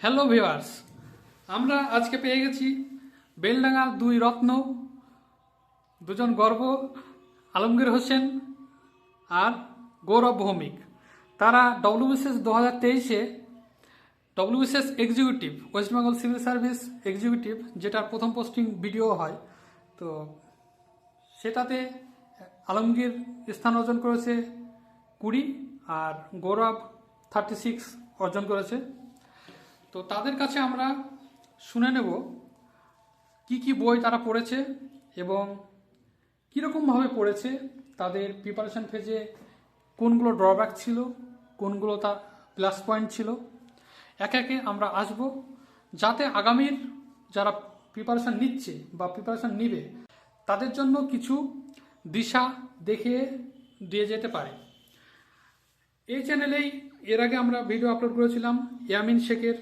Hello viewers, আমরা আজকে পেয়ে গেছি বেলডাঙ্গার দুই রত্ন, দুজন গর্ব, আলমগীর হোসেন আর গৌরব ভৌমিক। তারা ডব্লিউবিসিএস 2023-এ WBCS executive, West Bengal civil service executive, যেটার প্রথম পোস্টিং বিডিও হয়, তো সেটাতে আলমগীর স্থান অর্জন করেছে 20 আর গৌরব 36 অর্জন করেছে। তো তাদের কাছে আমরা শুনে নেব কি কি বই তারা পড়েছে এবং কীরকমভাবে পড়েছে, তাদের প্রিপারেশন ফেজে কোনগুলো ড্রব্যাক ছিল, কোনগুলো তার প্লাস পয়েন্ট ছিল। একে একে আমরা আসব, যাতে আগামীর যারা প্রিপারেশন নিচ্ছে বা প্রিপারেশন নিবে তাদের জন্য কিছু দিশা দেখিয়ে দিয়ে যেতে পারে। এই চ্যানেলেই এর আগে আমরা ভিডিও আপলোড করেছিলাম ইয়ামিন শেখের,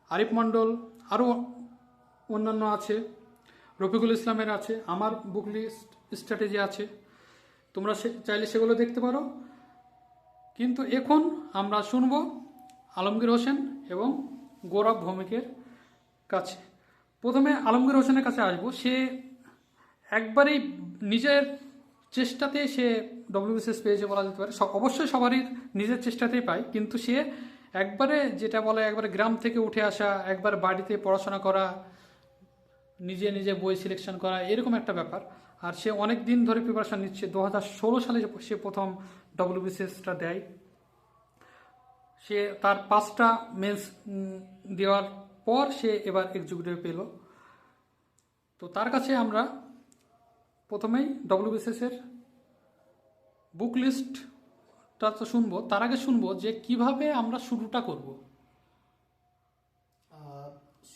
আরিফ মণ্ডল, আরও অন্যান্য আছে, রফিকুল ইসলামের আছে, আমার বুক লিস্ট স্ট্র্যাটেজি আছে, তোমরা চাইলে সেগুলো দেখতে পারো। কিন্তু এখন আমরা শুনব আলমগীর হোসেন এবং গৌরব ভৌমিকের কাছে। প্রথমে আলমগীর হোসেনের কাছে আসবো। সে একবারেই নিজের চেষ্টাতে সে ডব্লিউবিসিএস পেয়েছে বলা যেতে পারে। অবশ্যই সবারই নিজের চেষ্টাতেই পায়, কিন্তু সে একবারে যেটা বলে একবারে গ্রাম থেকে উঠে আসা, একবার বাড়িতে পড়াশোনা করা, নিজে নিজে বই সিলেকশন করা, এরকম একটা ব্যাপার। আর সে অনেক দিন ধরে প্রিপারেশন নিচ্ছে। 2016 সালে সে প্রথম ডব্লিউবিসিএসটা দেয়। সে তার 5টা মেন্স দেওয়ার পর সে এবার এক্সিকিউটিভ পেল। তো তার কাছে আমরা প্রথমেই ডব্লিউবিসিএস এর বুক লিস্টটা তো শুনবো, তার আগে শুনবো যে কিভাবে আমরা শুরুটা করব।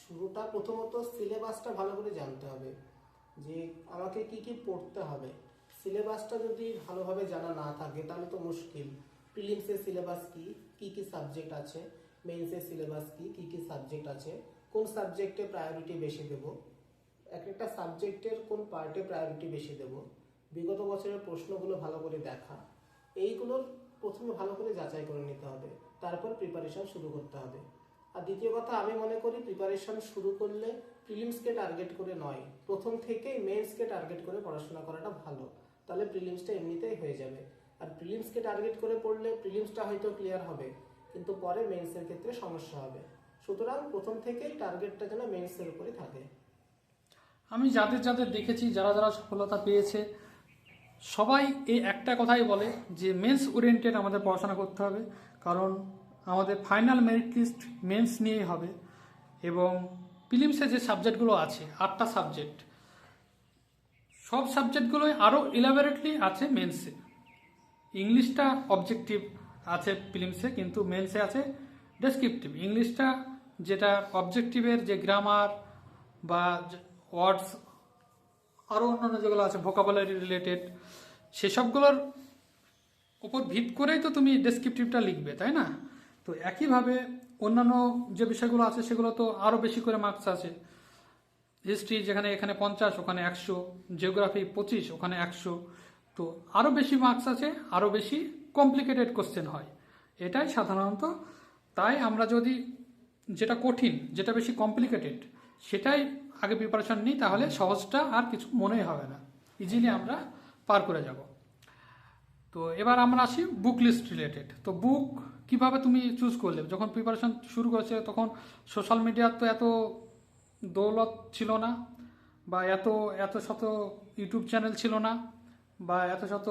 শুরুটা প্রথমত সিলেবাসটা ভালো করে জানতে হবে, যে আমাকে কি কি পড়তে হবে। সিলেবাসটা যদি ভালোভাবে জানা না থাকে তাহলে তো মুশকিল। প্রিলিমসের সিলেবাস কি, কি কি সাবজেক্ট আছে, মেইনসের সিলেবাস কি, কি কি সাবজেক্ট আছে, কোন সাবজেক্টে প্রায়োরিটি বেশি দেব, এক একটা সাবজেক্টের কোন পার্টে প্রায়োরিটি বেশি দেব, বিগত বছরের প্রশ্নগুলো ভালো করে দেখা, এইগুলোর প্রথমে ভালো করে যাচাই করে নিতে হবে, তারপর প্রিপারেশন শুরু করতে হবে। আর দ্বিতীয় কথা, আমি মনে করি প্রিপারেশন শুরু করলে প্রিলিমসকে টার্গেট করে নয়, প্রথম থেকেই মেইনসকে টার্গেট করে পড়াশোনা করাটা ভালো। তাহলে প্রিলিমসটা এমনিতেই হয়ে যাবে। আর প্রিলিমসকে টার্গেট করে পড়লে প্রিলিমসটা হয়তো ক্লিয়ার হবে, কিন্তু পরে মেইনসের ক্ষেত্রে সমস্যা হবে। সুতরাং প্রথম থেকেই টার্গেটটা যেন মেইনসের উপরে থাকে। আমি যাদের যাদের দেখেছি, যারা যারা সফলতা পেয়েছে, সবাই এই একটা কথাই বলে যে মেন্স ওরিয়েন্টেড আমাদের পড়াশোনা করতে হবে, কারণ আমাদের ফাইনাল মেরিট লিস্ট মেন্স নিয়েই হবে। এবং প্রিলিমসে যে সাবজেক্টগুলো আছে 8টা সাবজেক্ট, সব সাবজেক্টগুলোই আরও ইলাবোরেটলি আছে মেন্সে। ইংলিশটা অবজেক্টিভ আছে প্রিলিমসে, কিন্তু মেন্সে আছে ডেসক্রিপটিভ। ইংলিশটা যেটা অবজেক্টিভের যে গ্রামার বা ওয়ার্ডস, আরও অন্যান্য যেগুলো আছে ভোকাবুলারি রিলেটেড, সেসবগুলোর উপর ভিত করেই তো তুমি ডেসক্রিপটিভটা লিখবে, তাই না? তো একইভাবে অন্যান্য যে বিষয়গুলো আছে সেগুলো তো আরও বেশি করে মার্কস আছে। হিস্ট্রি যেখানে এখানে 50, ওখানে 100, জিওগ্রাফি 25, ওখানে 100। তো আরও বেশি মার্কস আছে, আরও বেশি কমপ্লিকেটেড কোশ্চেন হয়, এটাই সাধারণত। তাই আমরা যদি যেটা কঠিন, যেটা বেশি কমপ্লিকেটেড, সেটাই আগে প্রিপারেশন নিই, তাহলে সহজটা আর কিছু মনেই হবে না, ইজিলি আমরা পার করে যাব। তো এবার আমরা আসি বুক লিস্ট রিলেটেড। তো বুক কিভাবে তুমি চুজ করলে? যখন প্রিপারেশন শুরু করেছে তখন সোশ্যাল মিডিয়ার তো এত দৌলত ছিল না, বা এত এত শত ইউটিউব চ্যানেল ছিল না, বা এত শত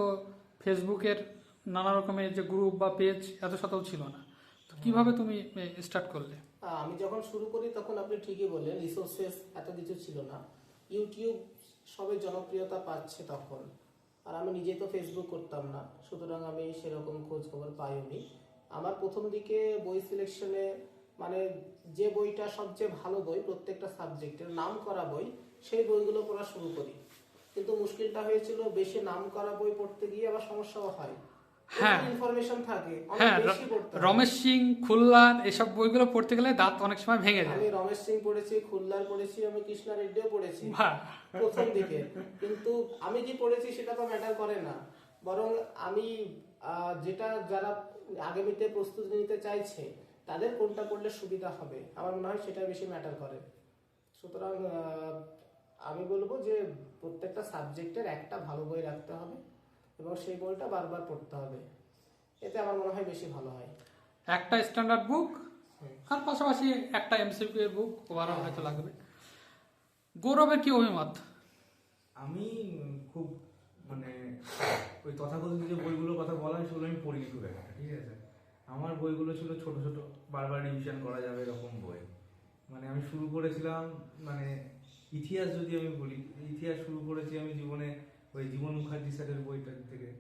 ফেসবুকের নানা রকমের যে গ্রুপ বা পেজ এত শতও ছিল না। তো কিভাবে তুমি স্টার্ট করলে? আমি যখন শুরু করি তখন আপনি ঠিকই বললেন, রিসোর্সেস এত কিছু ছিল না। ইউটিউব সবে জনপ্রিয়তা পাচ্ছে তখন, আর আমি নিজে তো ফেসবুক করতাম না, সুতরাং আমি সেরকম খোঁজ খবর পাইনি। আমার প্রথম দিকে বই সিলেকশনে মানে যে বইটা সবচেয়ে ভালো বই, প্রত্যেকটা সাবজেক্টের নাম করা বই, সেই বইগুলো পড়া শুরু করি। কিন্তু মুশকিলটা হয়েছিল, বেশি নাম করা বই পড়তে গিয়ে আবার সমস্যাও হয়। হ্যাঁ, ইনফরমেশন থাকে, হ্যাঁ, অনেক বেশি পড়তে হয়। রমেশ সিং, খুল্লার এসব বইগুলো পড়তে গেলে দাঁত অনেক সময় ভেঙে যায়। আমি রমেশ সিং পড়েছি, খুল্লার পড়েছি, আমি কৃষ্ণা রেড্ডিও পড়েছি হ্যাঁ, প্রথম দিকে। কিন্তু আমি কি পড়েছি সেটা তো ম্যাটার করে না, বরং আমি যেটা যারা আগামীতে প্রস্তুতি নিতে চাইছে তাদের কোনটা করলে সুবিধা হবে আমার মনে হয় সেটা বেশি ম্যাটার করে। সুতরাং আমি বলবো যে প্রত্যেকটা সাবজেক্টের একটা ভালো বই রাখতে হবে এবং সেই বইটা বারবার পড়তে হবে, এতে আমার মনে হয় বেশি ভালো হয়। একটা স্ট্যান্ডার্ড বুক আর পাশাপাশি একটা এমসিকিউ এর বুক ওভারঅল হয়তো লাগবে। গৌরবের কি অভিমত? আমি খুব মানে ওই তথাকথিত যে বইগুলোর কথা বলা হয় সেগুলো আমি পড়িনি খুব একটা, ঠিক আছে। আমার বইগুলো ছিল ছোট ছোট, বারবার রিভিশন করা যাবে এরকম বই। মানে আমি শুরু করেছিলাম, মানে ইতিহাস যদি আমি বলি, ইতিহাস শুরু করেছি আমি জীবনে ওই জীবন মুখার্জি স্যারের বইটা থেকে।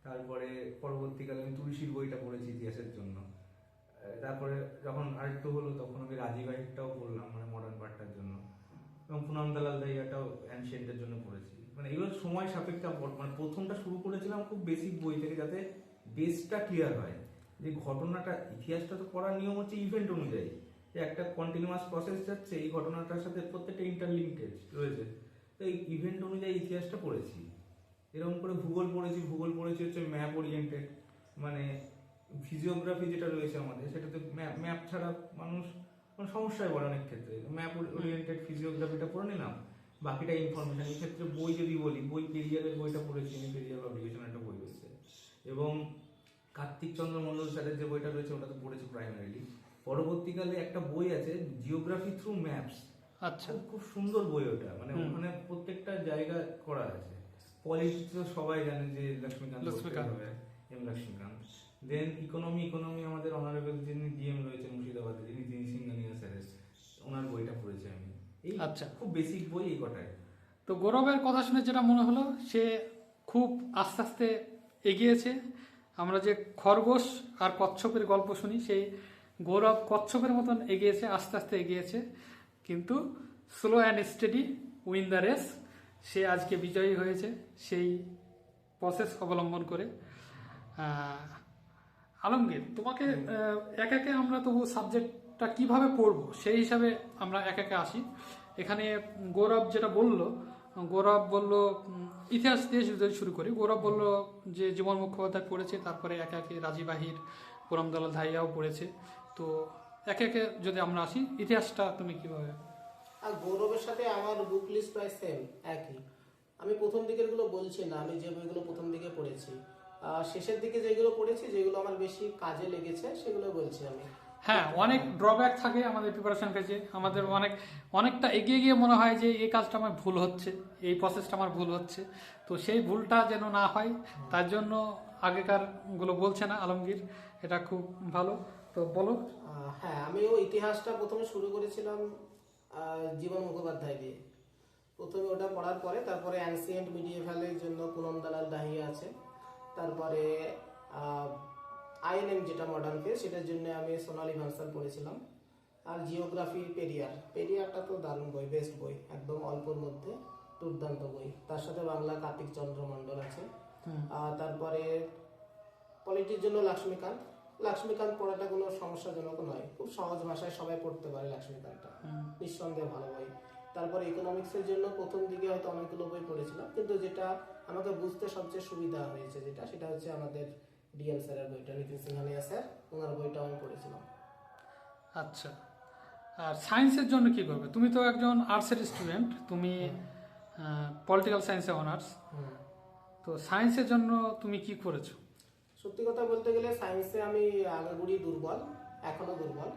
তারপরে পরবর্তীকালে আমি তুলসীর বইটা পড়েছি ইতিহাসের জন্য। তারপরে যখন আরেকটু হলো তখন আমি রাজীব আহিরটাও পড়লাম, মানে মডার্ন পার্টটার জন্য। এবং পুনম দালাল দাইয়াটাও অ্যানশিয়েন্টের জন্য পড়েছি। মানে এগুলো সময় সাপেক্ষ, মানে প্রথমটা শুরু করেছিলাম খুব বেসিক বই থেকে, যাতে বেসটা ক্লিয়ার হয় যে ঘটনাটা, ইতিহাসটা তো পড়ার নিয়ম হচ্ছে ইভেন্ট অনুযায়ী, যে একটা কন্টিনিউয়াস প্রসেস যাচ্ছে, এই ঘটনাটার সাথে প্রত্যেকটা ইন্টারলিঙ্কেজ রয়েছে, তো এই ইভেন্ট অনুযায়ী ইতিহাসটা পড়েছি। এরকম করে ভূগোল পড়েছি হচ্ছে ম্যাপ ওরিয়েন্টেড, মানে ফিজিওগ্রাফি যেটা রয়েছে আমাদের, সেটাতে ম্যাপ ছাড়া মানুষ মানে সমস্যায় পড়ে অনেক ক্ষেত্রে। ম্যাপ ওরিয়েন্টেড ফিজিওগ্রাফিটা পড়ে নিলাম, বাকিটা ইনফরমেশন। এই ক্ষেত্রে বই যদি বলি, বই পেরিয়ারের বইটা পড়েছি আমি, পেরিয়ার অবলিগেশন একটা বই রয়েছে। এবং কার্তিক চন্দ্র মন্ডল স্যারের যে বইটা রয়েছে ওটা তো পড়েছি প্রাইমারিলি। পরবর্তীকালে একটা বই আছে জিওগ্রাফি থ্রু ম্যাপস, আচ্ছা, খুব সুন্দর বই ওটা, মানে ওখানে প্রত্যেকটা জায়গা করা আছে। পলিটিক্স তো সবাই জানে যে লক্ষ্মীকান্ত, এম লক্ষ্মীকান্ত। দেন ইকোনমি আমাদের অনারেবল যিনি ডিএম রয়েছেন মুর্শিদাবাদে, যিনি সিঙ্গানিয়া স্যারের, ওনার বইটা পড়েছি আমি। এই আচ্ছা, খুব বেসিক বই এই কটায়। তো গৌরবের কথা শুনে যেটা মনে হলো, সে খুব আস্তে আস্তে এগিয়েছে। আমরা যে খরগোশ আর কচ্ছপের গল্প শুনি, সেই গৌরব কচ্ছপের মতন এগিয়েছে, আস্তে আস্তে এগিয়েছে, কিন্তু slow and steady win the race. সে আজকে বিজয়ী হয়েছে সেই প্রসেস অবলম্বন করে। আলমগীর, তোমাকে এক একে আমরা তবু সাবজেক্টটা কিভাবে পড়বো সেই হিসাবে আমরা এক একে আসি। এখানে গৌরব যেটা বলল, গৌরব বলল ইতিহাস দিয়ে যদি শুরু করি, গৌরব বলল যে জীবন মুখোপাধ্যায় পড়েছে, তারপরে একে একে রাজীব আহির, পুনম দালাল ধাইয়াও পড়েছে। তো একে একে যদি আমরা আসি, ইতিহাসটা তুমি কিভাবে? আর গৌরবের সাথে আমার বুক লিস্ট প্রায় সেম, একই। আমি প্রথম দিকের গুলো বলছি না, আমি যে বইগুলো প্রথম দিকে পড়েছি, শেষের দিকে যেগুলো পড়েছি, যেগুলো আমার বেশি কাজে লেগেছে সেগুলো বলছি আমি। হ্যাঁ, অনেক ড্রব্যাক থাকে আমাদের প্রিপারেশন ফেজে, আমাদের অনেকটা এগিয়ে গিয়ে মনে হয় যে এই কাজটা আমার ভুল হচ্ছে, এই প্রসেসটা আমার ভুল হচ্ছে। তো সেই ভুলটা যেন না হয় তার জন্য আগেকার গুলো বলছে না আলমগীর, এটা খুব ভালো। তো বলো। হ্যাঁ, আমিও ইতিহাসটা প্রথমে শুরু করেছিলাম জীবন মুখোপাধ্যায় দিয়ে। প্রথমে ওটা পড়ার পরে তারপরে অ্যানসিয়েন্ট মিডিয়েভালের জন্য পুনম দালাল দাহিয়া আছে। তারপরে আইএনএম যেটা মডার্ন ফেজ, সেটার জন্য আমি সোনালী ভান্সাল পড়েছিলাম। আর জিওগ্রাফি পেরিয়ারটা তো দারুণ বই, বেস্ট বই, একদম অল্পর মধ্যে দুর্দান্ত বই। তার সাথে বাংলা কার্তিক চন্দ্র মন্ডল আছে। তারপরে পলিটির জন্য লক্ষ্মীকান্ত পড়াটা কোনো সমস্যাজনক নয়, খুব সহজ ভাষায় সবাই পড়তে পারে লক্ষ্মীকান্তটা, নিঃসন্দেহে ভালো বই। তারপরে ইকোনমিক্সের জন্য প্রথম দিকে হয়তো অনেকগুলো বই পড়েছিলাম, কিন্তু যেটা আমাকে বুঝতে সবচেয়ে সুবিধা হয়েছে সেটা হচ্ছে আমাদের ডিএম স্যারের বইটা, নিতিন সিংহানিয়া স্যার, ওনার বইটা আমি পড়েছিলাম। আচ্ছা, আর সায়েন্সের জন্য কি করবে? তুমি তো একজন আর্টসের স্টুডেন্ট, তুমি পলিটিক্যাল সায়েন্সে অনার্স, তো সায়েন্সের জন্য তুমি কি করেছো? সত্যি কথা বলতে গেলে সায়েন্সে আমি আগাগুড়ি দুর্বল, এখনো দুর্বল।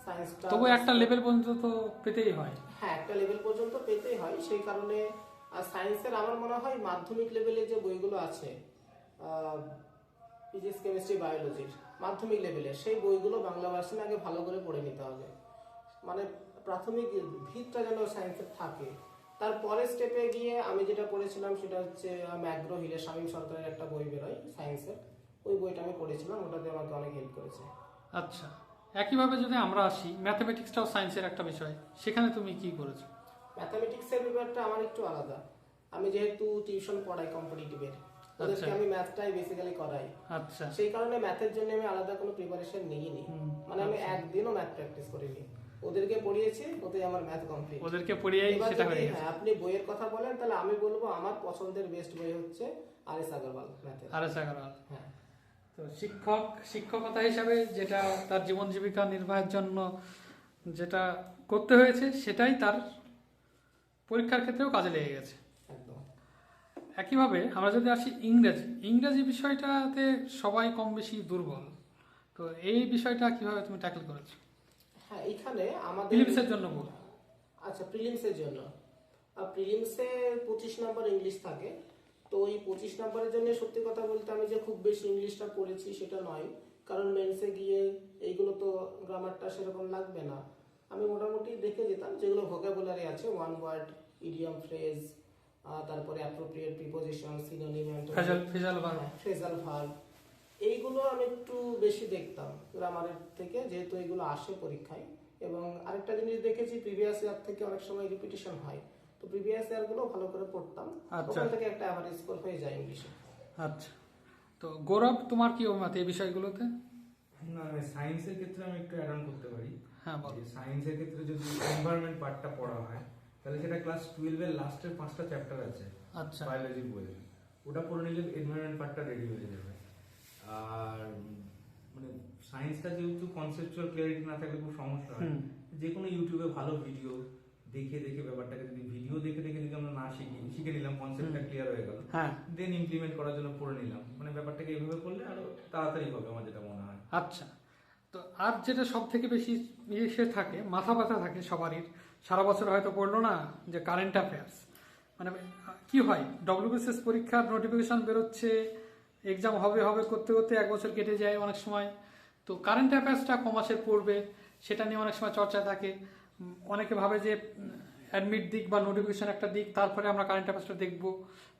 সায়েন্সটা তবু একটা লেভেল পর্যন্ত তো পেতেই হয়। হ্যাঁ, একটা লেভেল পর্যন্ত পেতেই হয়, সেই কারণে সায়েন্সের আমার মনে হয় মাধ্যমিক লেভেলে যে বইগুলো আছে, ফিজিক্স কেমিস্ট্রি বায়োলজির মাধ্যমিক লেভেলে, সেই বইগুলো বাংলা ভার্সনে আগে ভালো করে পড়ে নিতে হবে। মানে প্রাথমিক ভিতটা যেন সায়েন্সের থাকে। তারপরে স্টেপে গিয়ে আমি যেটা পড়েছিলাম সেটা হচ্ছে ম্যাগ্রো হিলে শামীম সরকারের একটা বই বেরোয় সায়েন্সের, ওই বইটা আমি পড়েছিলাম, ওটাতে আমাকে অনেক হেল্প করেছে। আচ্ছা, একইভাবে যদি আমরা আসি, ম্যাথমেটিক্সটাও সায়েন্সের একটা বিষয়, সেখানে তুমি কি করেছো? ম্যাথামেটিক্সের ব্যাপারটা আমার একটু আলাদা। আমি যেহেতু টিউশন পড়াই কম্পিটিটিভের, ওদেরকে আমি ম্যাথটাই বেসিক্যালি করাই। আচ্ছা, সেই কারণে ম্যাথের জন্য আমি আলাদা কোনো প্রিপারেশন নিইনি, মানে আমি একদিনও ম্যাথ প্র্যাকটিস করিনি। ওদেরকে পড়িয়েছি, ওতেই আমার ম্যাথ কমপ্লিট। ওদেরকে পড়িয়েই সেটা হয়ে গেছে। হ্যাঁ, আপনি বইয়ের কথা বলেন, তাহলে আমি বলবো আমার পছন্দের বেস্ট বই হচ্ছে আর এস আগরওয়াল ম্যাথের। আর এস আগরওয়াল। হ্যাঁ, তো তো শিক্ষকতা হিসাবে যেটা তার জীবন জীবিকা নির্বাহের জন্য যেটা করতে হয়েছে সেটাই তার পরীক্ষার ক্ষেত্রেও কাজে লেগে গেছে। একদম। একইভাবে আমরা যদি আসি ইংরেজি বিষয়টাতে সবাই কম বেশি দুর্বল, তো এই বিষয়টা কিভাবে তুমি ট্যাকল করেছো? হ্যাঁ, এখানে আমাদের ফিলিপসের জন্য বল। আচ্ছা, প্রিলিমসের জন্য প্রিলিমসে 25 নম্বর ইংলিশ থাকে। তো ওই 25 নম্বরের জন্য সত্যি কথা বলতে আমি যে খুব বেশি ইংলিশটা পড়েছি সেটা নয়, কারণ মেন্সে গিয়ে এইগুলো তো গ্রামারটা সেরকম লাগবে না। আমি মোটামুটি দেখে যেতাম যেগুলো ভোকাবুলারি আছে, ওয়ান ওয়ার্ড, ইডিয়াম, ফ্রেজ, তারপরে appropriate preposition, synonym, phrasal verb, এইগুলো আমি একটু বেশি দেখতাম গ্রামারের থেকে, যেহেতু এগুলো আসে পরীক্ষায়। এবং আরেকটা জিনিস দেখেছি, প্রিভিয়াস ইয়ার থেকে অনেক সময় রিপিটিশন হয়, তো প্রিভিয়াস ইয়ারগুলো ভালো করে পড়তাম, ওখান থেকে একটা অ্যাভারেজ স্কোর হয়ে যায় ইংলিশে। আচ্ছা, তো গৌরব তোমার কি অভিমত এই বিষয়গুলোতে? না, সায়েন্সের ক্ষেত্রে আমি একটু অ্যাড অন করতে পারি। হ্যাঁ, বল। সায়েন্সের ক্ষেত্রে যদি এনভায়রনমেন্ট পার্টটা পড়া হয়, তাহলে সেটা ক্লাস 12 এর লাস্টের 5টা চ্যাপ্টার আছে আচ্ছা, বায়োলজির বইয়ে, ওটা পড়ে নিলে এনভায়রনমেন্ট পার্টটা রেডি হয়ে যাবে। আর মানে সায়েন্সটা যেহেতু কনসেপচুয়াল ক্লিয়ারিটি না থাকলে খুব সমস্যা হয়। যে কোনো ইউটিউবে ভালো ভিডিও দেখে দেখে ব্যাপারটাকে যদি যদি আমরা না শিখে নিলাম, কনসেপ্টটা ক্লিয়ার হয়ে গেল, হ্যাঁ, দেন ইমপ্লিমেন্ট করার জন্য পড়ে নিলাম, মানে ব্যাপারটাকে এইভাবে করলে আরো তাড়াতাড়ি হবে আমার যেটা মনে হয়। আচ্ছা। তো আর যেটা সব থেকে বেশি ইয়ে থাকে, মাথা ব্যথা থাকে সবারই, সারা বছর হয়তো পড়লো না, যে কারেন্ট অ্যাফেয়ার্স। মানে কি হয়, ডব্লিউবিসিএস পরীক্ষার নোটিফিকেশন বেরোচ্ছে, এক্সাম হবে হবে করতে করতে 1 বছর কেটে যায় অনেক সময়। তো কারেন্ট অ্যাফেয়ার্সটা কমাসের পড়বে, সেটা নিয়ে অনেক সময় চর্চা থাকে। অনেকে ভাবে যে অ্যাডমিট দিক বা নোটিফিকেশন একটা দিক, তারপরে আমরা কারেন্ট অ্যাফেয়ার্সটা দেখবো।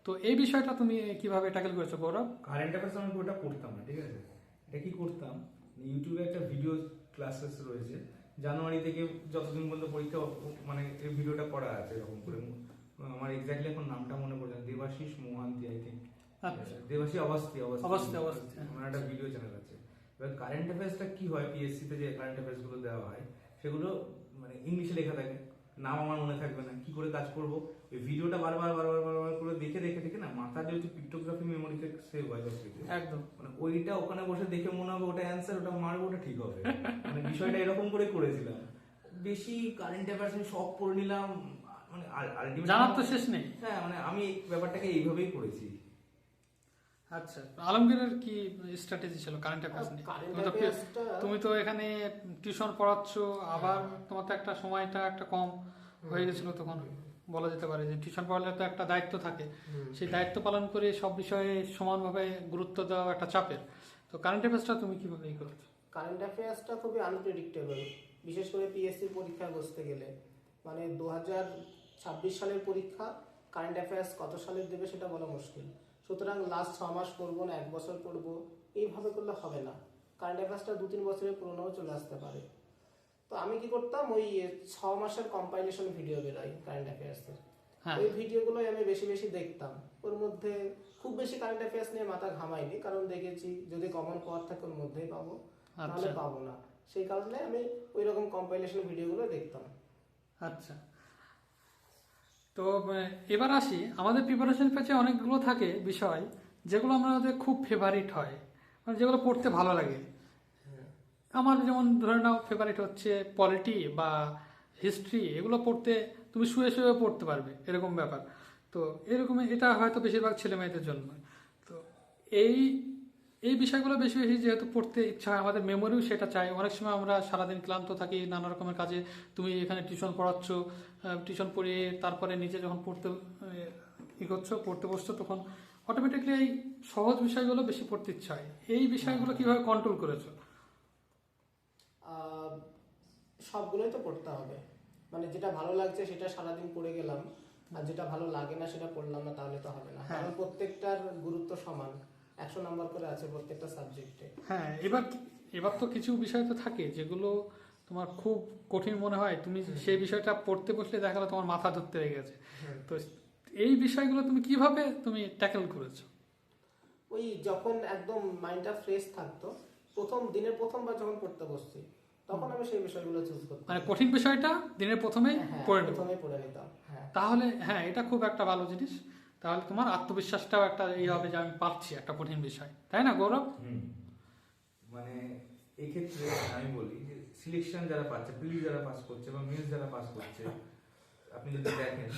তো এই বিষয়টা তুমি কিভাবে ট্যাকেল করেছো গৌরব? কারেন্ট অ্যাফেয়ার্স আমি ওটা পড়তাম না, ঠিক আছে। এটা কি করতাম, ইউটিউবে একটা ভিডিও ক্লাসেস রয়েছে, জানুয়ারি থেকে যতদিন পর্যন্ত পরীক্ষা, মানে এই ভিডিওটা করা আছে এরকম করে। আমার এক্স্যাক্টলি এখন নামটা মনে পড়ছে না, দেবাশিস মোহান্তি, আই থিঙ্ক। দেবাশিস অবস্থি আমার একটা ভিডিও চ্যানেল আছে। এবার কারেন্ট অ্যাফেয়ার্সটা কি হয়, পিএসসি তে যে কারেন্ট অ্যাফেয়ার্স গুলো দেওয়া হয় সেগুলো মানে ইংলিশে লেখা থাকে, নাম আমার মনে থাকবে না, কি করে কাজ করবো। ওই ভিডিওটা বারবার করে দেখে দেখে দেখে না, মাথার যেহেতু পিক্টোগ্রাফি মেমোরিতে সেভ হয় একদম, মানে ওইটা ওখানে বসে দেখে মনে হবে ওটা অ্যান্সার, ওটা মারবো, ওটা ঠিক হবে। মানে বিষয়টা এরকম করে করেছিলাম। বেশি কারেন্ট অ্যাফেয়ার্স আমি সব পড়ে নিলাম, মানে আলটিমেটলি জানার তো শেষ নেই। হ্যাঁ, মানে আমি এই ব্যাপারটাকে এইভাবেই করেছি। আচ্ছা, আলমগীরের কি স্ট্র্যাটেজি ছিল কারেন্ট অ্যাফেয়ার্স নিয়ে? তুমি তো এখানে টিউশন পড়াচ্ছ, আবার তোমার তো একটা সময়টা একটা কম হয়ে গেছিল তখন, বলা যেতে পারে যে টিউশন পড়ালে তো একটা দায়িত্ব থাকে, সেই দায়িত্ব পালন করে সব বিষয়ে সমানভাবে গুরুত্ব দেওয়া একটা চাপের। তো কারেন্ট অ্যাফেয়ার্সটা তুমি কিভাবে করেছো? কারেন্ট অ্যাফেয়ার্সটা খুবই আনপ্রেডিক্টেবল, বিশেষ করে পিএসসির পরীক্ষায় বসতে গেলে। মানে 2026 সালের পরীক্ষা, কারেন্ট অ্যাফেয়ার্স কত সালের দেবে সেটা বলা মুশকিল। সুতরাং লাস্ট 6 মাস পড়বো না 1 বছর পড়বো, এইভাবে করলে হবে না। কারেন্ট অ্যাফেয়ার্সটা 2-3 বছরের পুরোনোও চলে আসতে পারে। তো আমি কি করতাম, ওই 6 মাসের কম্পাইলেশন ভিডিও বেরোয় কারেন্ট অ্যাফেয়ার্সের, ওই ভিডিওগুলোই আমি বেশি বেশি দেখতাম। ওর মধ্যে খুব বেশি কারেন্ট অ্যাফেয়ার্স নিয়ে মাথা ঘামাইনি, কারণ দেখেছি যদি কমন পাওয়ার থাকে ওর মধ্যেই পাবো, নাহলে পাবো না। সেই কারণে আমি ওই রকম কম্পাইলেশন ভিডিওগুলো দেখতাম। আচ্ছা, তো এবার আসি, আমাদের প্রিপারেশন পেজে অনেকগুলো থাকে বিষয় যেগুলো আমাদের খুব ফেভারিট হয়, মানে যেগুলো পড়তে ভালো লাগে। আমার যেমন ধরে নাও ফেভারিট হচ্ছে পলিটি বা হিস্ট্রি, এগুলো পড়তে তুমি শুয়ে শুয়ে পড়তে পারবে, এরকম ব্যাপার। তো এরকম, এটা হয়তো বেশিরভাগ ছেলে মেয়েদের জন্য। তো এই এই বিষয়গুলো বেশি বেশি যেহেতু পড়তে ইচ্ছা হয়, আমাদের মেমোরিও সেটা চাই। অনেক সময় আমরা সারাদিন ক্লান্ত থাকি নানা রকমের কাজে, তুমি এখানে টিউশন পড়াচ্ছ, টিউশন পড়িয়ে তারপরে নিজে যখন পড়তে বসছো, তখন অটোমেটিকলি এই সহজ বিষয়গুলো বেশি পড়তে ইচ্ছা হয়। এই বিষয়গুলো কিভাবে কন্ট্রোল করেছো? সবগুলোই তো পড়তে হবে, মানে যেটা ভালো লাগছে সেটা সারাদিন পড়ে গেলাম, আর যেটা ভালো লাগে না সেটা পড়লাম না, তাহলে তো হবে না। কারণ প্রত্যেকটার গুরুত্ব সমান, 100 নাম্বার করে আছে প্রত্যেকটা সাবজেক্টে। হ্যাঁ, এবার তো কিছু বিষয় তো থাকে যেগুলো তোমার খুব কঠিন মনে হয়, তুমি সেই বিষয়টা পড়তে বসলে দেখা গেলো তোমার মাথা ধরতে হয়ে গেছে। তো এই বিষয়গুলো তুমি কিভাবে ট্যাকেল করেছো? ওই যখন একদম মাইন্ডটা ফ্রেশ থাকতো, দিনের প্রথমবার যখন পড়তে বসছি, তখন আমি সেই বিষয়গুলো চুজ করতাম। মানে কঠিন বিষয়টা দিনের প্রথমেই পড়ে নিতাম। তাহলে হ্যাঁ, এটা খুব একটা ভালো জিনিস। তাহলে তোমার আত্মবিশ্বাসটাও একটা হবে যে আমি পারছি একটা কঠিন বিষয়, তাই না গৌরব? মানে এক্ষেত্রে আমি বলি যে সিলেকশন যারা পাচ্ছে, প্রিলি যারা পাস করছে বা মেন্স যারা পাস করছে, আপনি যদি দেখেন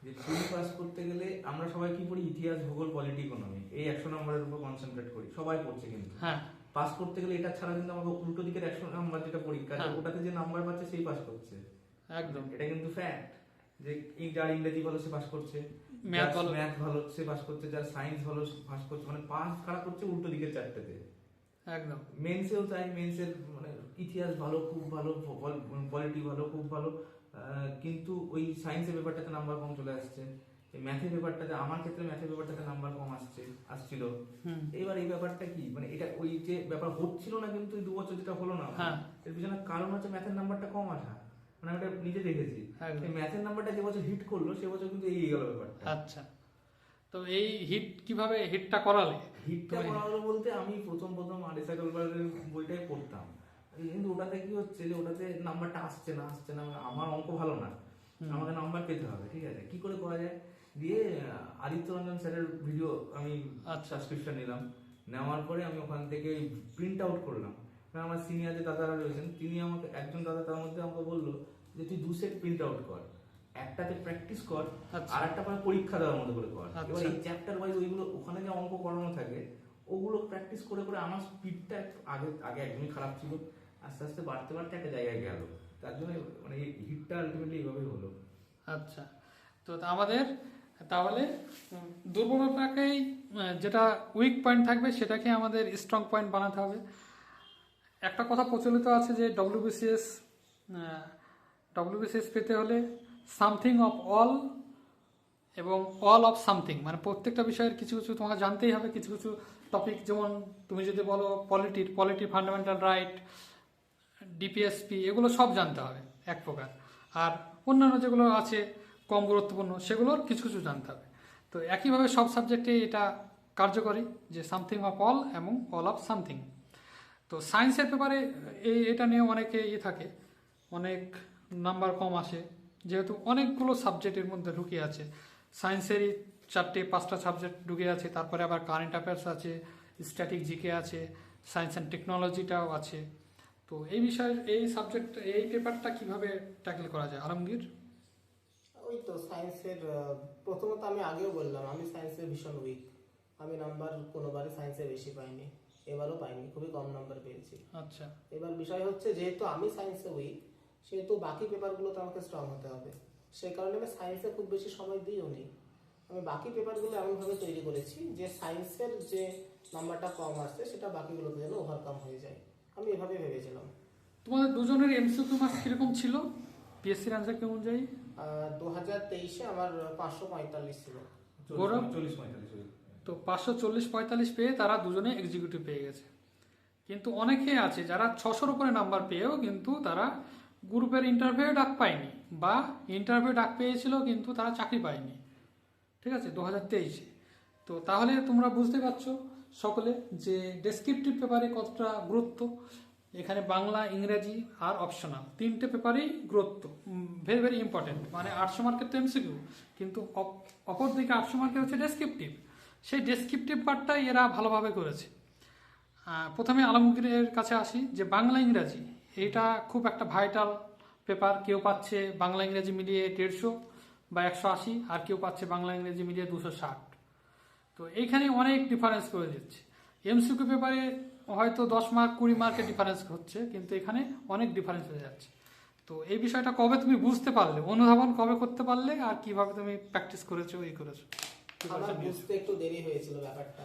যে প্রিলি পাস করতে গেলে আমরা সবাই কি পড়ি, ইতিহাস, ভূগোল, পলিটি, ইকোনমি, এই 100 নম্বরের উপর কনসেন্ট্রেট করি, সবাই পড়ছে। কিন্তু হ্যাঁ পাস করতে গেলে এটা ছাড়া কিন্তু আমাকে উল্টো দিকের 100 নাম্বার যেটা পরীক্ষা, হ্যাঁ। ওটাতে যে নাম্বার পাচ্ছে সেই পাস করছে। একদম। এটা কিন্তু ফ্যাক্ট যে যার ইংরেজি ভালো সে পাস করছে, ম্যাথ ভালো ম্যাথ ভালো সে পাস করছে, যার সায়েন্স ভালো সে পাস করছে, মানে পাস কারা করছে উল্টো দিকের চারটেতে। একদম। মেন্সেও তাই, মেন্সের মানে ইতিহাস ভালো, খুব ভালো, পলিটি ভালো, খুব ভালো, কিন্তু ওই সায়েন্সের ব্যাপারটাতে নাম্বার কম চলে আসছে। ম্যাথের ব্যাপারটাতে, আমার ক্ষেত্রে ম্যাথের ব্যাপারটাতে নাম্বার কম আসছিল। এবার এই ব্যাপারটা কি, মানে এটা ওই যে ব্যাপার হচ্ছিল না, কিন্তু 2 বছর যেটা হলো না, হ্যাঁ। এর পিছনে কারণ হচ্ছে ম্যাথের নাম্বারটা কম আসা। মানে আমি এটা নিজে দেখেছি, একদম। এই ম্যাথের নাম্বারটা যে বছর হিট করলো সে বছর কিন্তু এগিয়ে গেল ব্যাপারটা। আচ্ছা, তো এই হিট কিভাবে হিটটা করালে? হিটটা করা হলো বলতে আমি প্রথম আরিসা গোলবার্গের বইটাই পড়তাম, কিন্তু ওটাতে কি হচ্ছে যে ওটাতে নাম্বারটা আসছে না, আমার অঙ্ক ভালো না, আমাকে নাম্বার পেতে হবে, ঠিক আছে, কি করে করা যায়? দিয়ে আদিত্য রঞ্জন স্যারের ভিডিও আমি সাবস্ক্রিপশন নিলাম, নেওয়ার পরে আমি ওখান থেকে প্রিন্ট আউট করলাম। কারণ আমার সিনিয়র যে দাদারা রয়েছেন, তিনি আমাকে, একজন দাদা তার মধ্যে আমাকে বললো যে তুই 2 সেট প্রিন্ট আউট কর, একটাতে প্র্যাকটিস কর, আর একটা পরে পরীক্ষা দেওয়ার মতো করে কর। এবার এই চ্যাপ্টার ওয়াইজ ওইগুলো ওখানে যে অঙ্ক করানো থাকে ওগুলো প্র্যাকটিস করে করে আমার স্পিডটা আগে একদমই খারাপ ছিল, আস্তে আস্তে বাড়তে একটা জায়গায় গেল, তার জন্য মানে এই হিটটা আলটিমেটলি এইভাবেই হলো। আচ্ছা, তো আমাদের তাহলে দুর্বলতাকেই যেটা উইক পয়েন্ট থাকবে সেটাকে আমাদের স্ট্রং পয়েন্ট বানাতে হবে। একটা কথা প্রচলিত আছে যে ডব্লিউবিসিএস পেতে হলে সামথিং অফ অল এবং অল অফ সামথিং, মানে প্রত্যেকটা বিষয়ের কিছু কিছু তোমাকে জানতেই হবে, কিছু কিছু টপিক, যেমন তুমি যদি বলো পলিটির ফান্ডামেন্টাল রাইট, ডিপিএসপি, এগুলো সব জানতে হবে এক প্রকার, আর অন্যান্য যেগুলো আছে কম গুরুত্বপূর্ণ সেগুলোর কিছু কিছু জানতে হবে। তো একইভাবে সব সাবজেক্টে এটা কার্যকরী যে সামথিং অফ অল এবং অল অফ সামথিং। তো সায়েন্সের পেপারে এটা নিয়ে অনেকে থাকে, অনেক নাম্বার কম আসে, যেহেতু অনেকগুলো সাবজেক্টের মধ্যে ঢুকে আছে, সায়েন্সেরই 4-5টা সাবজেক্ট ঢুকে আছে, তারপরে আবার কারেন্ট অ্যাফেয়ার্স আছে, স্ট্যাটিক জিকে আছে, সায়েন্স অ্যান্ড টেকনোলজিটাও আছে। তো এই বিষয়ে এই সাবজেক্ট, এই পেপারটা কিভাবে ট্যাকেল করা যায় আলমগীর? ওই তো সায়েন্সের প্রথমত আমি আগেও বললাম আমি সায়েন্সে ভীষণ উইক, আমি নাম্বার কোনোবারই সায়েন্সে বেশি পাইনি, এবারও পাইনি, খুবই কম নাম্বার পেয়েছি। আচ্ছা, এবার বিষয় হচ্ছে যেহেতু আমি সায়েন্সে উইক, সেহেতু বাকি পেপারগুলোতে আমাকে স্ট্রং হতে হবে, সেই কারণে আমি সায়েন্সে খুব বেশি সময় দিইও নি। আমি বাকি পেপারগুলো এমনভাবে তৈরি করেছি যে সায়েন্সের যে নাম্বারটা কম আসছে সেটা বাকিগুলোতে যেন ওভারকাম হয়ে যায়, আমি এভাবে ভেবেছিলাম। তোমাদের দুজনের এমসিকিউ মার্কস কিরকম ছিল পিএসসির আনসার কেমন যাই? 2023-এ আমার 545 ছিল। গৌরব? 40-45। তো 540-45 পেয়ে তারা দুজনে এক্সিকিউটিভ পেয়ে গেছে। কিন্তু অনেকে আছে যারা 600-র উপরে নাম্বার পেয়েও কিন্তু তারা গ্রুপের ইন্টারভিউ ডাক পায়নি, বা ইন্টারভিউ ডাক পেয়েছিল কিন্তু তারা চাকরি পায়নি, ঠিক আছে, 2023-এ। তো তাহলে তোমরা বুঝতে পারছো সকলে যে ডেসক্রিপটিভ পেপারে কতটা গুরুত্ব। এখানে বাংলা, ইংরেজি আর অপশনাল 3টে পেপারেই গুরুত্ব, ভেরি ভেরি ইম্পর্টেন্ট। মানে 800 মার্কের তো এমসিকিউ, কিন্তু অপরদিকে 800 মার্কের হচ্ছে ডেসক্রিপটিভ। সেই ডেসক্রিপটিভ পার্টটাই এরা ভালোভাবে করেছে। প্রথমে আলমগীরের কাছে আসি, যে বাংলা ইংরাজি এইটা খুব একটা ভাইটাল পেপার। কেউ পাচ্ছে বাংলা ইংরেজি মিলিয়ে 150 বা 180, আর কেউ পাচ্ছে বাংলা ইংরেজি মিলিয়ে 260। তো এইখানে অনেক ডিফারেন্স করে দিচ্ছে। এমসিকিউ পেপারে হয়তো 10 মার্ক 20 মার্কের ডিফারেন্স হচ্ছে, কিন্তু এখানে অনেক ডিফারেন্স হয়ে যাচ্ছে। তো এই বিষয়টা কবে তুমি বুঝতে পারলে, অনুধাবন কবে করতে পারলে, আর কিভাবে তুমি প্র্যাকটিস করেছো, করেছো? আমার বুঝতে একটু দেরি হয়েছিল ব্যাপারটা।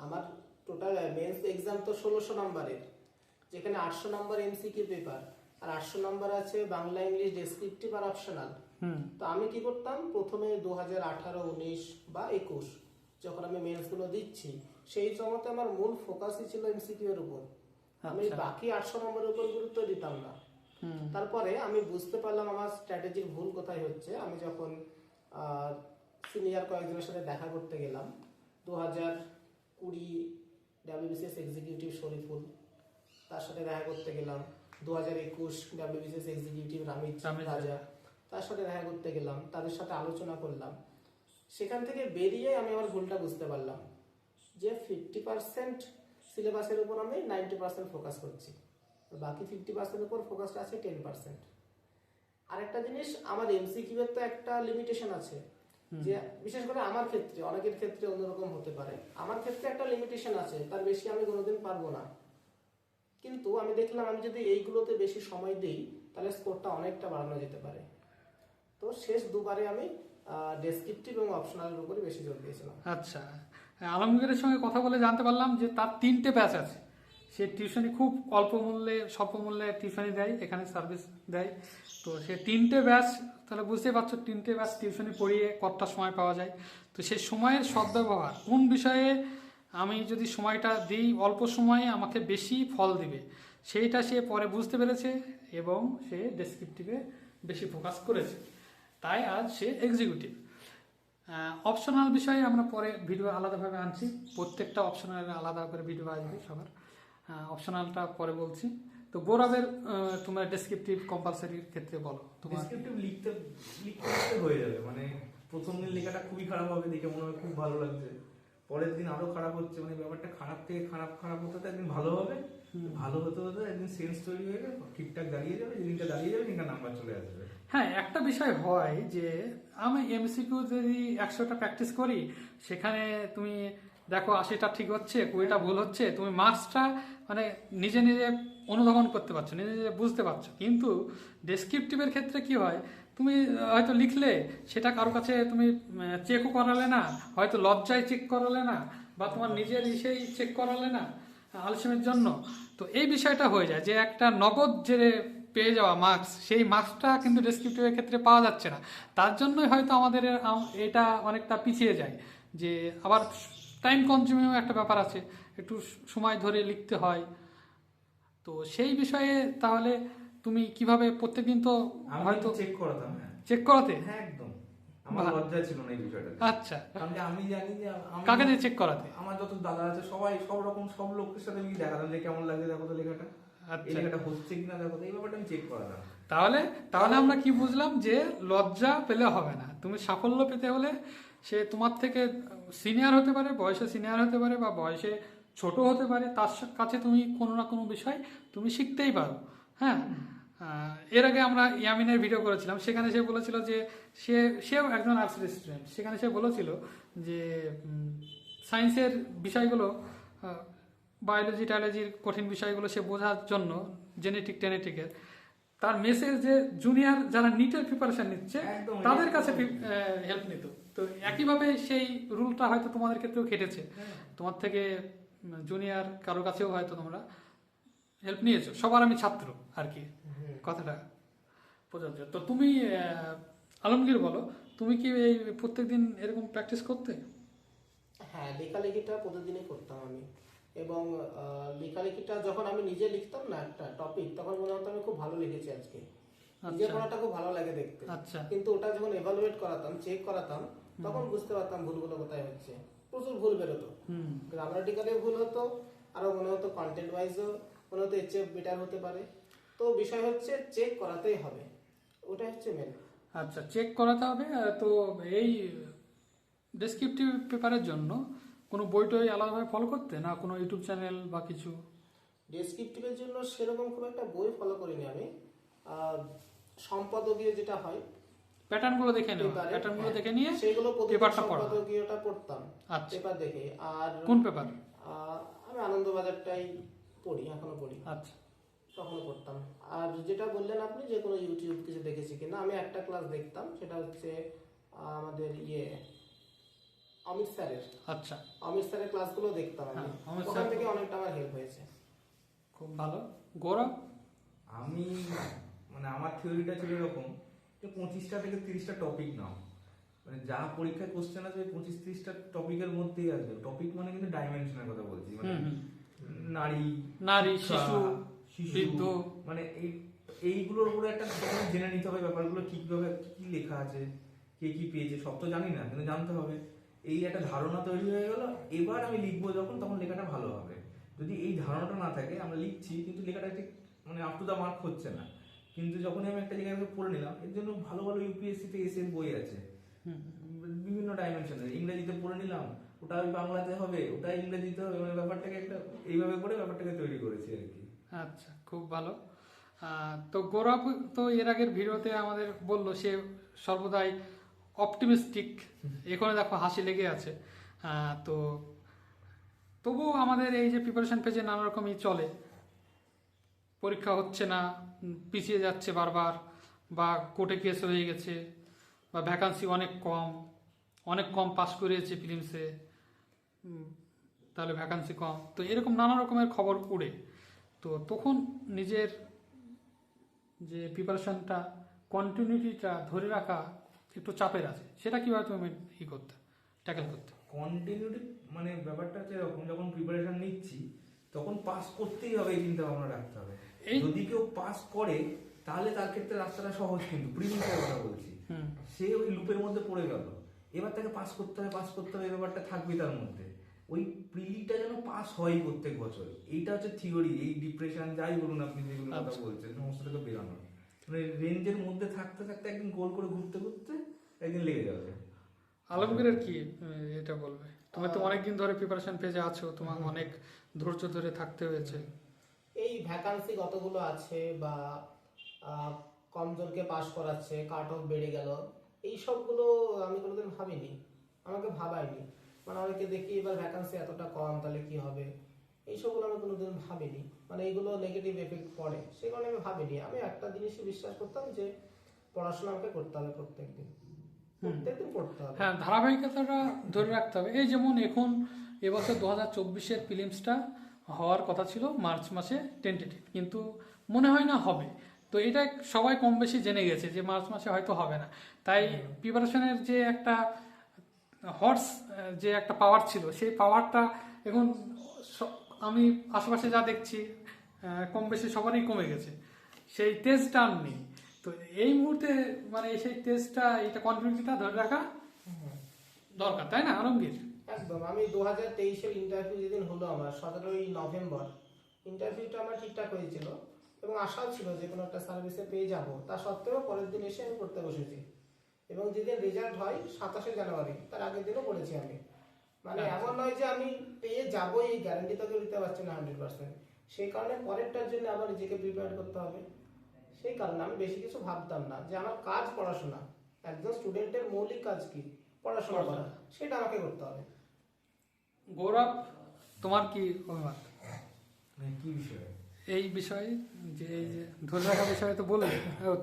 আমার টোটাল মেন্স এক্সাম তো 1600 নম্বরের, যেখানে 800 নম্বর এমসিকিউ পেপার আর 800 নম্বর আছে বাংলা ইংলিশ ডেসক্রিপটিভ আর অপশনাল। তো আমি কি করতাম, প্রথমে 2018, 19 বা 21 যখন আমি মেন্স গুলো দিচ্ছি, সেই সময়তে আমার মূল ফোকাসই ছিল এমসিকিউ এর উপর, আমি বাকি 800 নম্বরের উপর গুরুত্ব দিতাম না। তারপরে আমি বুঝতে পারলাম আমার স্ট্র্যাটেজির ভুল কোথায় হচ্ছে। আমি যখন সিনিয়র কয়েকজনের সাথে দেখা করতে গেলাম, 2020 ডাব্লিউবিসিএস এক্সিকিউটিভ শরীফুল, তার সাথে দেখা করতে গেলাম। 2021 ডাব্লিউবিসিএস এক্সিকিউটিভ রামিজ রাজা, তার সাথে দেখা করতে গেলাম, তাদের সাথে আলোচনা করলাম। সেখান থেকে বেরিয়ে আমি আমার ভুলটা বুঝতে পারলাম যে 50% সিলেবাসের উপর আমি 90% ফোকাস করছি, আর বাকি 50% উপর ফোকাসটা আছে 10%। আরেকটা জিনিস, আমার এমসিকিউ এর তো একটা লিমিটেশন আছে, যে বিশেষ করে আমার ক্ষেত্রে, অনেকের ক্ষেত্রে অন্যরকম হতে পারে, আমার ক্ষেত্রে একটা লিমিটেশন আছে, তার বেশি আমি কোনোদিন পারবো না। কিন্তু আমি দেখলাম আমি যদি এইগুলোতে বেশি সময় দিই তাহলে স্কোরটা অনেকটা বাড়ানো যেতে পারে। তো শেষ দুবারে আমি ডেসক্রিপটিভ এবং অপশনালের উপরে বেশি জোর দিয়েছিলাম। আচ্ছা, আলমগীরের সঙ্গে কথা বলে জানতে পারলাম যে তার 3টে ব্যাচ আছে। সে টিউশনি খুব অল্প মূল্যে, স্বল্প মূল্যে টিউশনি দেয়, এখানে সার্ভিস দেয়। তো সে 3টে ব্যাচ, তাহলে বুঝতেই পারছো 3টে ব্যাচ টিউশনি পড়িয়ে কতটা সময় পাওয়া যায়। তো সেই সময়ের সদ্ব্যবহার, কোন বিষয়ে আমি যদি সময়টা দিই অল্প সময়ে আমাকে বেশি ফল দিবে, সেইটা সে পরে বুঝতে পেরেছে এবং সে ডেসক্রিপটিভে বেশি ফোকাস করেছে। তাই আজ সে এক্সিকিউটিভ। অপশনাল বিষয়ে আমরা পরে ভিডিও আলাদাভাবে আনছি, প্রত্যেকটা অপশনাল আলাদা করে ভিডিও আসবে সবার। অপশনালটা পরে বলছি। তো গৌরবের তোমার ডেসক্রিপটিভ কম্পালসারির ক্ষেত্রে বলো তোমার। ডেসক্রিপটিভ লিখতে লিখতে লিখতে হয়ে যাবে, মানে প্রথম দিন লেখাটা খুবই খারাপ হবে, দেখে মনে হয় খুব ভালো লাগছে, পরের দিন আরো খারাপ হচ্ছে, মানে ব্যাপারটা খারাপ থেকে খারাপ খারাপ হতে হতে একদিন ভালো হবে, ভালো হতে হতে একদিন সেন্স তৈরি হয়ে যাবে, ঠিকঠাক দাঁড়িয়ে যাবে, যেদিনটা দাঁড়িয়ে যাবে সেদিনটা নাম্বার চলে আসবে। হ্যাঁ, একটা বিষয় হয় যে আমি এমসিকিউ যদি 100টা প্র্যাকটিস করি, সেখানে তুমি দেখো 80টা ঠিক হচ্ছে, 20টা ভুল হচ্ছে, তুমি মার্কসটা মানে নিজে নিজে অনুধাবন করতে পারছো, নিজে নিজে বুঝতে পারছো। কিন্তু ডেসক্রিপটিভের ক্ষেত্রে কি হয়, তুমি হয়তো লিখলে সেটা কারো কাছে তুমি চেকও করালে না, হয়তো লজ্জায় চেক করালে না, বা তোমার নিজের ইসেই চেক করালে না আলসেমের জন্য। তো এই বিষয়টা হয়ে যায় যে একটা নগদ যে পেয়ে যাওয়া মার্কস, সেই মার্কসটা কিন্তু ডেসক্রিপটিভের ক্ষেত্রে পাওয়া যাচ্ছে না। তার জন্যই হয়তো আমাদের এটা অনেকটা পিছিয়ে যায়, যে আবার টাইম কনজিউমিং একটা ব্যাপার আছে, একটু সময় ধরে লিখতে হয়। তো সেই বিষয়ে তাহলে তুমি কিভাবে প্রত্যেকদিন তো আমি হয়তো চেক করাতাম, হ্যাঁ চেক করাতে? হ্যাঁ একদম, আমার লজ্জা ছিল না এই বিষয়টা। আচ্ছা, কারণ কি আমি জানি যে কাকে দিয়ে চেক করাতে? আমার যত দাদা আছে সবাই সব রকম সব লোকের সাথে আমি দেখাতাম যে কেমন লাগছে দেখো তো লেখাটা, এই আচ্ছা, লেখাটা হচ্ছে কিনা দেখো তো, এই ব্যাপারটা আমি চেক করাতাম। তাহলে তাহলে আমরা কি বুঝলাম, যে লজ্জা পেলে হবে না। তুমি সাফল্য পেতে হলে সে তোমার থেকে সিনিয়র হতে পারে, বয়সে সিনিয়র হতে পারে, বা বয়সে ছোট হতে পারে, তার কাছে তুমি কোনো না কোনো বিষয় তুমি শিখতেই পারো। হ্যাঁ, এর আগে আমরা ইয়ামিনের ভিডিও করেছিলাম, সেখানে সে বলেছিল যে সেও একজন আর্টসের স্টুডেন্ট। সেখানে সে বলেছিল যে সায়েন্সের বিষয়গুলো, বায়োলজি টায়োলজির কঠিন বিষয়গুলো সে বোঝার জন্য, জেনেটিক টেনেটিকের, তার মেসের যে জুনিয়র যারা নিটের প্রিপারেশন নিচ্ছে একদম, তাদের কাছে হেল্প নিত। তো একইভাবে সেই রুলটা হয়তো তোমাদের ক্ষেত্রেও খেটেছে, তোমার থেকে জুনিয়র কারো কাছেও হয়তো তোমরা হেল্প নিয়েছো। সবার আমি ছাত্র আর কি, কথাটা প্রযোজ্য। তো তুমি আলমগীর বলো, তুমি কি এই প্রত্যেকদিন এরকম প্র্যাকটিস করতে? হ্যাঁ, লেখালেখিটা প্রতিদিনই করতাম আমি। এবং লেখালেখিটা যখন আমি নিজে লিখতাম না একটা টপিক, তখন মনে হতো আমি খুব ভালো লিখেছি আজকে, নিজে পড়াটা খুব ভালো লাগে দেখতে। আচ্ছা, কিন্তু ওটা যখন এভালুয়েট করাতাম, চেক করাতাম, তখন বুঝতে পারতাম ভুলগুলো কোথায় হচ্ছে। প্রচুর ভুল বেরোতো, গ্রামাটিক্যালি ভুল হতো, আরো মনে হতো কন্টেন্ট ওয়াইজও মনে হতো এর চেয়ে বেটার হতে পারে। তো বিষয় হচ্ছে চেক করাতেই হবে, ওটা হচ্ছে মেন। আচ্ছা, চেক করাতে হবে। তো এই ডেসক্রিপটিভ পেপারের জন্য কোনো বই টই আলাদাভাবে ফলো করতে, না কোনো ইউটিউব চ্যানেল বা কিছু? ডেসক্রিপটিভের জন্য সেরকম খুব একটা বই ফলো করিনি আমি। সম্পাদকীয় যেটা হয়, প্যাটার্নগুলো দেখে নেওয়া, পেপারে, প্যাটার্নগুলো হ্যাঁ, দেখে নিয়ে সেগুলো প্রতিদিন পেপারটা পড়া। সম্পাদকীয়টা পড়তাম আচ্ছা, পেপার দেখে। আর কোন পেপার? আমি আনন্দবাজারটাই পড়ি, এখনো পড়ি, আচ্ছা, তখনও পড়তাম। আর যেটা বললেন আপনি যে কোনো ইউটিউব কিছু দেখেছি কিনা, আমি একটা ক্লাস দেখতাম, সেটা হচ্ছে আমাদের অমিত স্যারের। আচ্ছা, অমিত স্যারের ক্লাসগুলো দেখতাম আমি, হ্যাঁ, অমিত ওখান স্যার থেকে অনেকটা আমার হেল্প হয়েছে। খুব ভালো। গৌরব? আমি মানে আমার থিওরিটা ছিল এরকম যে 25টা থেকে 30টা টপিক নাও, মানে যা পরীক্ষায় কোশ্চেন আসবে 25-30টা টপিকের মধ্যেই আসবে। টপিক মানে কিন্তু ডাইমেনশনের কথা বলছি, মানে নারী, নারী, শিক্ষা, শিশু, বৃদ্ধ, মানে এইগুলোর উপরে একটা জেনে নিতে হবে ব্যাপারগুলো কিভাবে কি লেখা আছে, কে কি পেয়েছে, সব তো জানি না, কিন্তু জানতে হবে। এই একটা ধারণা তৈরি হয়ে গেল, এবার আমি লিখবো যখন, তখন লেখাটা ভালো হবে। যদি এই ধারণাটা না থাকে, আমরা লিখছি কিন্তু লেখাটা ঠিক মানে আপ টু দা মার্ক হচ্ছে না। কিন্তু যখনই আমি একটা জায়গায় পড়ে নিলাম, এর জন্য ভালো ভালো ইউপিএসসি তে এসে বই আছে বিভিন্ন ডাইমেনশনের, ইংরেজিতে পড়ে নিলাম, ওটা ওই বাংলাতে হবে, ওটা ইংরেজিতে হবে, মানে ব্যাপারটাকে একটা এইভাবে করে ব্যাপারটাকে তৈরি করেছি আর কি। আচ্ছা, খুব ভালো। তো গৌরব তো এর আগের ভিডিওতে আমাদের বললো সে সর্বদাই অপটিমিস্টিক, এখানে দেখো হাসি লেগে আছে। তো তবুও আমাদের এই যে প্রিপারেশন পেজে নানা রকমই চলে, পরীক্ষা হচ্ছে না, পিছিয়ে যাচ্ছে বারবার, বা কোর্টে কেস হয়ে গেছে, বা ভ্যাকান্সি অনেক কম পাস করিয়েছে ফিলিমসে, তাহলে ভ্যাকান্সি কম, তো এরকম নানা রকমের খবর উড়ে। তো তখন নিজের যে প্রিপারেশনটা, কন্টিনিউটিটা ধরে রাখা একটু চাপের আছে, সেটা কিভাবে তুমি ট্যাকেল করতে? কন্টিনিউটি মানে ব্যাপারটা হচ্ছে এরকম, যখন প্রিপারেশন নিচ্ছি তখন পাস করতেই হবে এই চিন্তা ভাবনা রাখতে হবে। এই যদি কেউ পাস করে তাহলে তার ক্ষেত্রে রাস্তাটা সহজ, কিন্তু প্রিলিমসের কথা বলছি, সে ওই লুপের মধ্যে পড়ে গেল, এবার তাকে পাস করতে হবে এই ব্যাপারটা থাকবে তার মধ্যে। ওই প্রিলিটা যেন পাস হয় প্রত্যেক বছর, এইটা হচ্ছে থিওরি। এই ডিপ্রেশন যাই বলুন আপনি যেগুলো কথা বলছেন সমস্ত থেকে বেরোনো, মানে রেঞ্জের মধ্যে থাকতে থাকতে একদিন গোল করে ঘুরতে ঘুরতে একদিন লেগে যাবে। আলমগীরের কি এটা বলবে? তুমি তো অনেকদিন ধরে প্রিপারেশন পেজে আছো, তোমার অনেক ধৈর্য ধরে থাকতে হয়েছে। এই ভ্যাকান্সি কতগুলো আছে বা কম জনকে পাশ করাচ্ছে, কাট অফ বেড়ে গেল, এই সবগুলো আমি কোনোদিন ভাবিনি, আমাকে ভাবায়নি। মানে অনেকে দেখি এবার ভ্যাকান্সি এতটা কম, তাহলে কি হবে, এই সবগুলো আমি কোনোদিন ভাবিনি। মানে এইগুলো নেগেটিভ এফেক্ট পড়ে, সেই কারণে আমি ভাবিনি। আমি একটা জিনিসই বিশ্বাস করতাম যে পড়াশোনা আমাকে করতে হবে, প্রত্যেকদিন পড়তে হবে। হ্যাঁ, ধারাবাহিকতাটা ধরে রাখতে হবে। এই যেমন এখন এবছর 2024-এর ফিলিমসটা হওয়ার কথা ছিল মার্চ মাসে টেন্টেটিভ, কিন্তু মনে হয় না হবে। তো এটা সবাই কম বেশি জেনে গেছে যে মার্চ মাসে হয়তো হবে না। তাই প্রিপারেশনের যে একটা হর্স, যে একটা পাওয়ার ছিল, সেই পাওয়ারটা এখন আমি আশেপাশে যা দেখছি কম বেশি সবারই কমে গেছে, সেই তেজটা আর নেই। তো এই মুহূর্তে মানে সেই তেজটা, এটা কন্টিনিউটিটা ধরে রাখা দরকার, তাই না আলমগীর? একদম। আমি 2023-এর ইন্টারভিউ যেদিন হলো আমার 17ই নভেম্বর, ইন্টারভিউটা আমার ঠিকঠাক হয়েছিল এবং আশাও ছিল যে কোনো একটা সার্ভিসে পেয়ে যাব। তা সত্ত্বেও পরের দিন এসে আমি পড়তে বসেছি এবং যেদিন রেজাল্ট হয় 27শে জানুয়ারি, তার আগের দিনও পড়েছি আমি। মানে এমন নয় যে আমি পেয়ে যাবো, এই গ্যারান্টি তোকে দিতে পারছি না 100%। সেই কারণে পরেরটার জন্য আবার নিজেকে প্রিপেয়ার করতে হবে। সেই কারণে আমি বেশি কিছু ভাবতাম না, যে আমার কাজ পড়াশোনা। একজন স্টুডেন্টের মৌলিক কাজ কি? পড়াশোনা করা, সেটা আমাকে করতে হবে। গৌরব, তোমার কি অভিমত মানে কি বিষয় এই বিষয়ে? যে এই যে ধরে রাখা বিষয়ে তো বলে,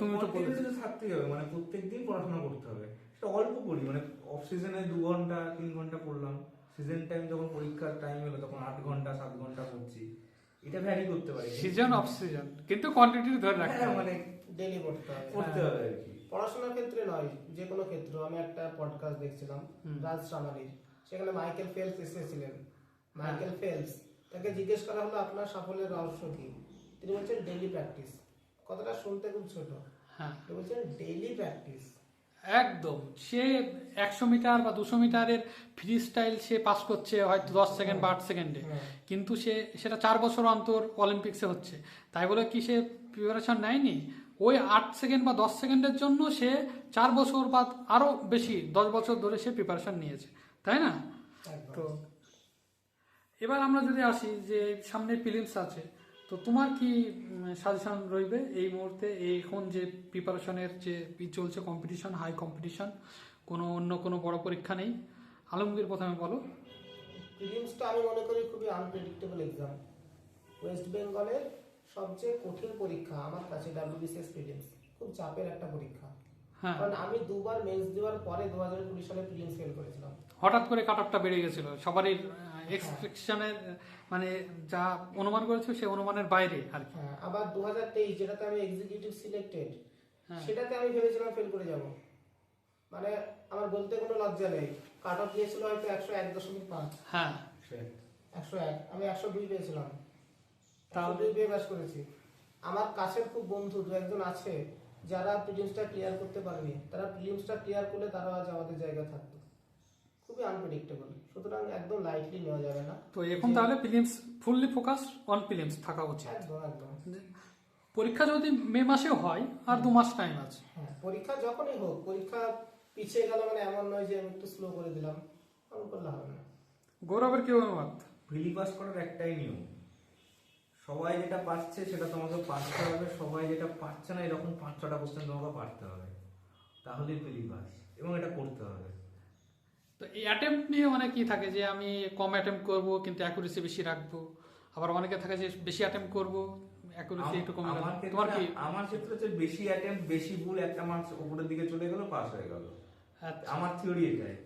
তুমি তো বলে কন্টিনিউটি থাকতেই হবে, মানে প্রত্যেকদিন পড়াশোনা করতে হবে। সেটা অল্প করি, মানে অফ সিজনে 2 ঘন্টা 3 ঘন্টা পড়লাম, সিজন টাইম যখন পরীক্ষার টাইম হলো তখন 8 ঘন্টা 7 ঘন্টা পড়ছি, এটা ভ্যারি করতে পারে। সিজন অফ সিজন, কিন্তু কোয়ান্টিটি ধরে রাখতে হবে। মানে ডেলি পড়তে হবে, পড়তে হবে আর কি। পড়াশোনার ক্ষেত্রে নয়, যে কোনো ক্ষেত্রে। আমি একটা পডকাস্ট দেখছিলাম রাজ সামানির, সেখানে মাইকেল ফেলস এসেছিলেন। মাইকেল ফেলস, তাকে জিজ্ঞেস করা হলো আপনার সাফল্যের রহস্য কি? তিনি বলছেন ডেইলি প্র্যাকটিস। কথাটা শুনতে খুব ছোট, হ্যাঁ, তিনি বলছেন ডেইলি প্র্যাকটিস। একদম। সে 100 মিটার বা 200 মিটারের ফ্রি স্টাইল সে পাস করছে হয়তো 10 সেকেন্ড বা 8 সেকেন্ডে, কিন্তু সেটা 4 বছর অন্তর অলিম্পিক্সে হচ্ছে। তাই বলে কি সে প্রিপারেশন নেয়নি? ওই 8 সেকেন্ড বা 10 সেকেন্ডের জন্য সে 4 বছর বা আরো বেশি 10 বছর ধরে সে প্রিপারেশন নিয়েছে, তাই না? তো এবার আমরা যদি আসি যে সামনে ফিলিমস আছে, তো তোমার কি সাজেশন রইবে এই মুহূর্তে? এখন যে প্রিপারেশনের যে চলছে কম্পিটিশন, হাই কম্পিটিশন, অন্য কোনো বড় পরীক্ষা নেই। আলমগীর, প্রথমে বলো। প্রিলিমসটা আমি মনে করি খুবই আনপ্রেডিক্টেবল এক্সাম। ওয়েস্ট বেঙ্গলের সবচেয়ে কঠিন পরীক্ষা আমার কাছে WBCS প্রিলিমস। খুব চাপের একটা পরীক্ষা, হ্যাঁ, কারণ আমি 2 বার মেন্স দেওয়ার পরে 2020 সালে প্রিলিমস ফেল করেছিলাম। হঠাৎ করে কাট অফটা বেড়ে গেছিল, সবারই এক্সপেকশনের মানে যা অনুমান করেছিল সে অনুমানের বাইরে আর কি। হ্যাঁ, আবার 2023 যেটাতে আমি এক্সিকিউটিভ সিলেক্টেড, সেটাতে আমি ভেবেছিলাম ফেল করে যাব। মানে আমার বলতে কোনো লজ্জা নেই, কাট অফ দিয়েছিল হয়তো 101.5। হ্যাঁ, 101, আমি 102 পেয়েছিলাম। তাহলে 102 পেয়ে পাস করেছি। আমার কাছের খুব বন্ধু 2-1 আছে যারা প্রিলিমসটা ক্লিয়ার করতে পারেনি, তারা প্রিলিমসটা ক্লিয়ার করলে তারা আজ আমাদের জায়গায় থাকতো। খুবই আনপ্রেডিক্টেবল, সুতরাং একদম লাইটলি নেওয়া যাবে না। তো এখন তাহলে ফিলিমস, ফুললি ফোকাস অন ফিলিমস থাকা উচিত। একদম একদম। পরীক্ষা যদি মে মাসেও হয়, আর 2 মাস টাইম আছে। হ্যাঁ, পরীক্ষা যখনই হোক, পরীক্ষা পিছিয়ে গেল মানে এমন নয় যে আমি একটু স্লো করে দিলাম, এমন করলে হবে না। গৌরবের কি অনুবাদ? ফিলি পাস করার একটাই নিয়ম, সবাই যেটা পাচ্ছে সেটা তোমাকে পারতে হবে, সবাই যেটা পাচ্ছে না এরকম 5-6টা কোশ্চেন তোমাকে পারতে হবে, তাহলেই ফিলি পাস, এবং এটা করতে হবে। তো এই অ্যাটেম্প নিয়ে মানে কি থাকে যে আমি কম অ্যাটেম্প করব কিন্তু অ্যাকুরেসি বেশি রাখবো, আবার অনেকে থাকে যে বেশি অ্যাটেম্প করব অ্যাকুরেসি একটু কমে আমার রাখবো। তোমার কি? আমার ক্ষেত্রে হচ্ছে বেশি অ্যাটেম্প বেশি ভুল, একটা মার্কস উপরের দিকে চলে গেল, পাস হয়ে গেল। আচ্ছা। আমার থিওরি এটাই,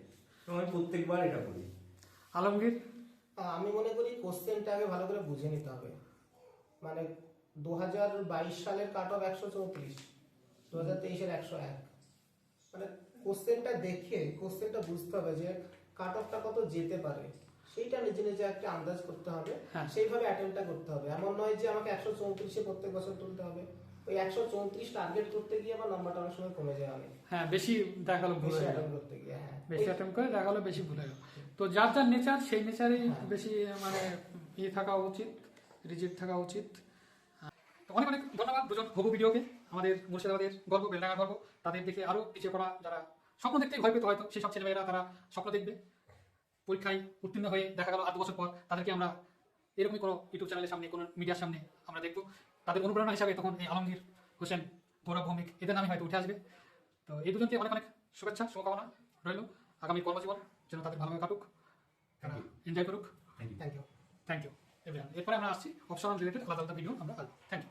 তো আমি প্রত্যেকবার এটা করি। আলমগীর? আমি মনে করি কোশ্চেনটা আগে ভালো করে বুঝে নিতে হবে। মানে 2022 সালের কাট অফ 134, 2023-এর 101, মানে কোশ্চেনটা দেখে কোশ্চেনটা বুঝতে হবে যে কাট অফটা কত যেতে পারে, সেইটা নিজে নিজে একটা আন্দাজ করতে হবে, হ্যাঁ। সেইভাবে অ্যাটেম্পটা করতে হবে। এমন নয় যে আমাকে 134-এ প্রত্যেক বছর তুলতে হবে, ওই 134 টার্গেট করতে গিয়ে আমার নাম্বারটা অনেক সময় কমে যায় অনেক, হ্যাঁ, বেশি দেখা গেলো ভুল বেশি হয়ে গেল, অ্যাটেম্প করতে গিয়ে। হ্যাঁ, বেশি অ্যাটেম্প করে দেখা গেলো বেশি ভুল হয়ে গেল। তো যার যার নেচার সেই নেচারেই হ্যাঁ। বেশি মানে থাকা উচিত, রিজিড থাকা উচিত। তো অনেক অনেক ধন্যবাদ দুজন হবু ভিডিওকে, আমাদের মুর্শিদাবাদের গর্ব, বেলডাঙ্গার গর্ব। তাদের দেখে আরও পিছিয়ে পড়া যারা স্বপ্ন দেখতেই ভয় পেত হয়তো, সেই সব ছেলেমেয়েরা তারা স্বপ্ন দেখবে, পরীক্ষায় উত্তীর্ণ হয়ে দেখা গেল 8 বছর পর তাদেরকে আমরা এরকমই কোনো ইউটিউব চ্যানেলের সামনে, কোনো মিডিয়ার সামনে আমরা দেখবো। তাদের অনুপ্রেরণা হিসাবে তখন এই আলমগীর হোসেন, গৌরব ভৌমিক, এদের নামে হয়তো উঠে আসবে। তো এই দুজনকে অনেক অনেক শুভেচ্ছা, শুভকামনা রইল। আগামী কর্মজীবন যেন তাদের ভালোভাবে কাটুক, তারা এনজয় করুক। Thank you. Thank you everyone. এরপরে আমরা আসছি অপশনাল রিলেটেড আলাদা আলাদা ভিডিও আমরা আসবো। Thank you.